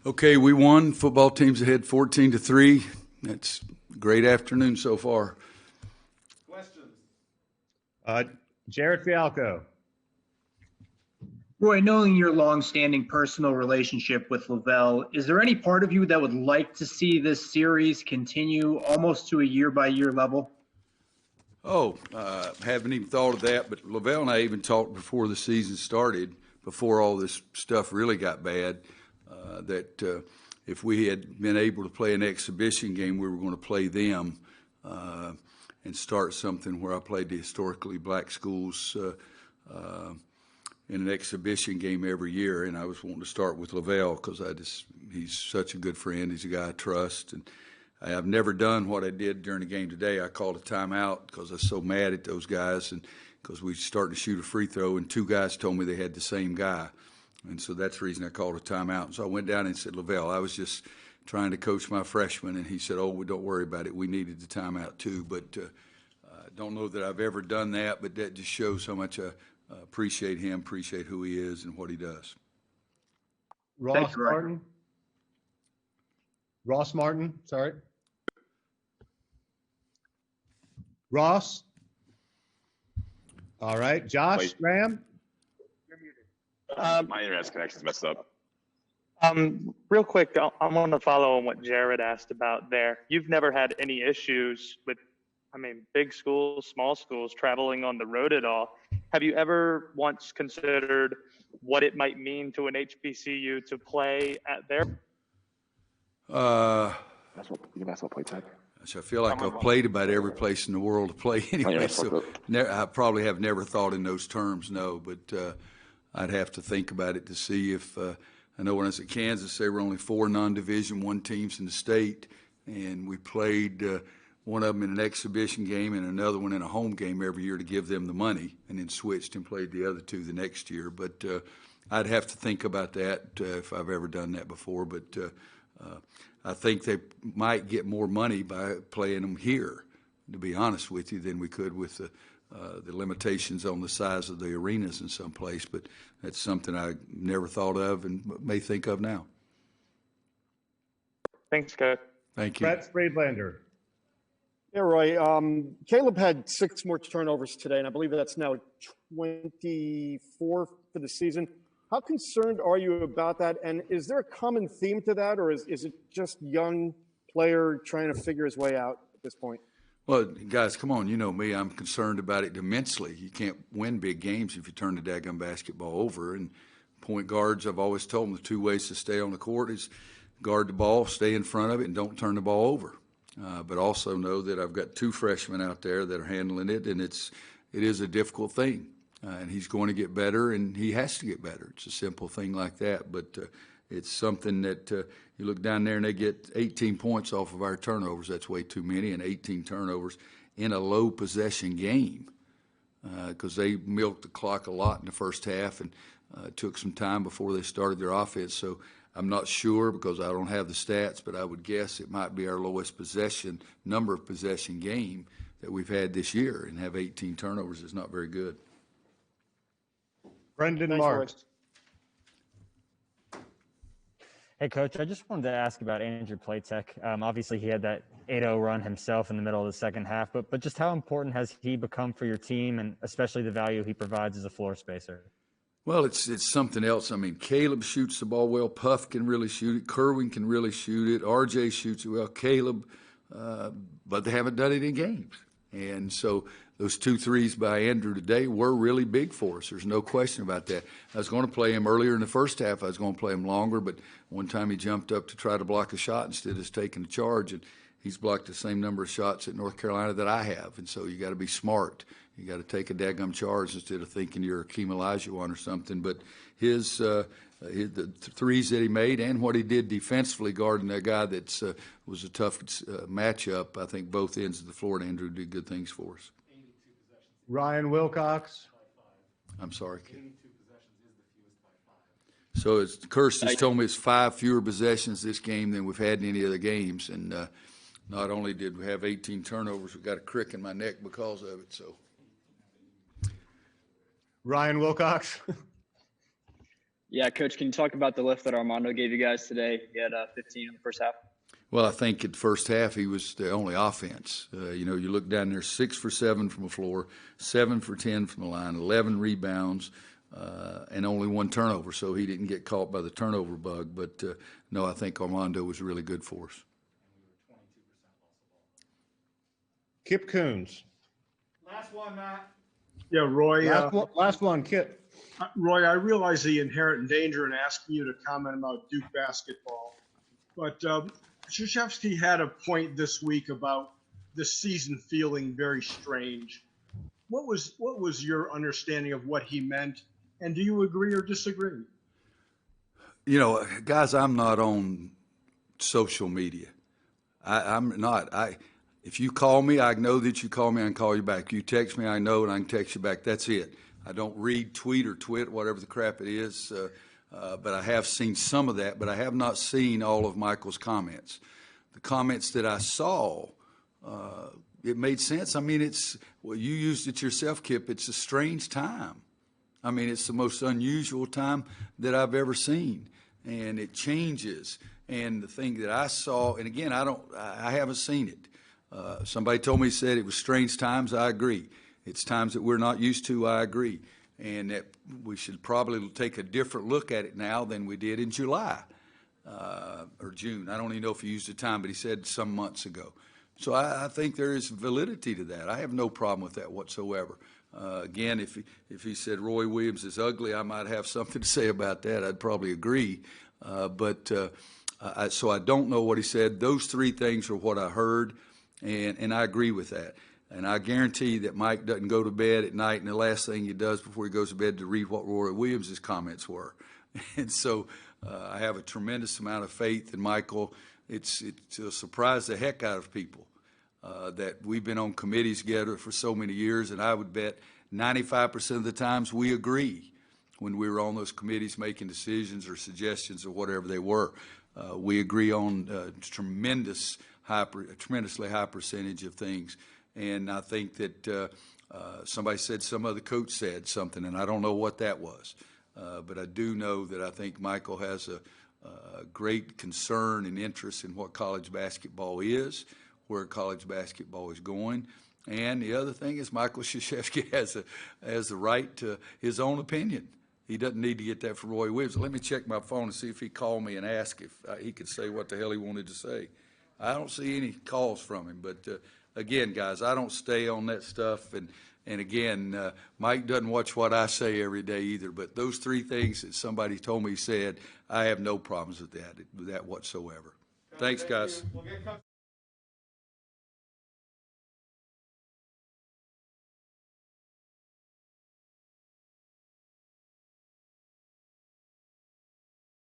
Okay, we won. Football team's ahead 14-3. That's a great afternoon so far. Questions? Jared Fialco. Roy, knowing your long-standing personal relationship with Lavelle, is there any part of you that would like to see this series continue almost to a year-by-year level? Haven't even thought of that, but Lavelle and I even talked before the season started, before all this stuff really got bad, that if we had been able to play an exhibition game, we were going to play them and start something where I played the historically black schools in an exhibition game every year. And I was wanting to start with Lavelle because he's such a good friend. He's a guy I trust. And I've never done what I did during the game today. I called a timeout because I was so mad at those guys, and because we started to shoot a free throw, and two guys told me they had the same guy. And so that's the reason I called a timeout. And so I went down and said, Lavelle, I was just trying to coach my freshmen. And he said, oh, well, don't worry about it. We needed the timeout too. But I don't know that I've ever done that, but that just shows how much I appreciate him, appreciate who he is and what he does. Ross Martin. Ross Martin, sorry. Ross. All right, Josh Graham. My internet connection's messed up. Real quick, I want to follow on what Jared asked about there. You've never had any issues with, big schools, small schools, traveling on the road at all. Have you ever once considered what it might mean to an HBCU to play at their? That's what playtek. I feel like I've played about every place in the world to play anyway, so I probably have never thought in those terms, no, but I'd have to think about it to see if, I know when I was at Kansas, there were only 4 non-Division I teams in the state, and we played one of them in an exhibition game and another one in a home game every year to give them the money, and then switched and played the other 2 the next year. But I'd have to think about that if I've ever done that before, but I think they might get more money by playing them here, to be honest with you, than we could with the limitations on the size of the arenas in some place. But that's something I never thought of and may think of now. Thanks, Coach. Thank you. Brett Friedlander. Yeah, Roy. Caleb had 6 more turnovers today, and I believe that's now 24 for the season. How concerned are you about that? And is there a common theme to that, or is it just young player trying to figure his way out at this point? Well, guys, come on. You know me. I'm concerned about it immensely. You can't win big games if you turn the daggum basketball over. And point guards, I've always told them the 2 ways to stay on the court is guard the ball, stay in front of it, and don't turn the ball over. But also know that I've got 2 freshmen out there that are handling it, and it is a difficult thing. And he's going to get better, and he has to get better. It's a simple thing like that. But it's something that you look down there and they get 18 points off of our turnovers. That's way too many, and 18 turnovers in a low possession game because they milked the clock a lot in the first half and took some time before they started their offense. So I'm not sure because I don't have the stats, but I would guess it might be our lowest number of possession game that we've had this year, and have 18 turnovers is not very good. Brendan Marks. Hey, Coach, I just wanted to ask about Andrew Playtek. Obviously, he had that 8-0 run himself in the middle of the second half, but just how important has he become for your team, and especially the value he provides as a floor spacer? Well, it's something else. Caleb shoots the ball well. Puff can really shoot it. Kerwin can really shoot it. RJ shoots it well. Caleb, but they haven't done it in games. And so those 2 threes by Andrew today were really big for us. There's no question about that. I was going to play him earlier in the first half. I was going to play him longer, but one time he jumped up to try to block a shot instead of taking a charge, and he's blocked the same number of shots at North Carolina that I have. And so you got to be smart. You got to take a daggum charge instead of thinking you're Akeem Olajuwon or something. But the threes that he made and what he did defensively guarding that guy that was a tough matchup, I think both ends of the floor, and Andrew did good things for us. Ryan Wilcox. I'm sorry, kid. So it's Kirsten's told me it's 5 fewer possessions this game than we've had in any other games, and not only did we have 18 turnovers, we got a crick in my neck because of it. So Ryan Wilcox. Yeah, Coach, can you talk about the lift that Armando gave you guys today? He had 15 in the first half. Well, I think at the first half he was the only offense. You look down there, 6 for 7 from the floor, 7 for 10 from the line, 11 rebounds, and only 1 turnover. So he didn't get caught by the turnover bug. But no, I think Armando was really good for us. Kip Coons. Last one, Matt. Yeah, Roy. Last one, Kip. Roy, I realize the inherent danger in asking you to comment about Duke basketball, but Krzyzewski had a point this week about the season feeling very strange. What was your understanding of what he meant, and do you agree or disagree? Guys, I'm not on social media. I'm not. If you call me, I know that you call me, I can call you back. You text me, I know, and I can text you back. That's it. I don't read, tweet, or twit, whatever the crap it is, but I have seen some of that, but I have not seen all of Michael's comments. The comments that I saw, it made sense. I mean, you used it yourself, Kip. It's a strange time. I mean, it's the most unusual time that I've ever seen, and it changes. And the thing that I saw, and again, I haven't seen it. Somebody told me, said it was strange times. I agree. It's times that we're not used to. I agree. And that we should probably take a different look at it now than we did in July or June. I don't even know if he used the time, but he said some months ago. So I think there is validity to that. I have no problem with that whatsoever. Again, if he said Roy Williams is ugly, I might have something to say about that. I'd probably agree. So I don't know what he said. Those 3 things are what I heard, and I agree with that. And I guarantee that Mike doesn't go to bed at night, and the last thing he does before he goes to bed to read what Roy Williams' comments were. And so I have a tremendous amount of faith in Michael. It's surprised the heck out of people that we've been on committees together for so many years, and I would bet 95% of the times we agree when we were on those committees making decisions or suggestions or whatever they were. We agree on a tremendously high percentage of things. And I think that somebody said, some other coach said something, and I don't know what that was. But I do know that I think Michael has a great concern and interest in what college basketball is, where college basketball is going. And the other thing is Michael Krzyzewski has the right to his own opinion. He doesn't need to get that from Roy Williams. Let me check my phone and see if he called me and asked if he could say what the hell he wanted to say. I don't see any calls from him, but again, guys, I don't stay on that stuff, and again, Mike doesn't watch what I say every day either. But those 3 things that somebody told me he said, I have no problems with that whatsoever. Thanks, guys.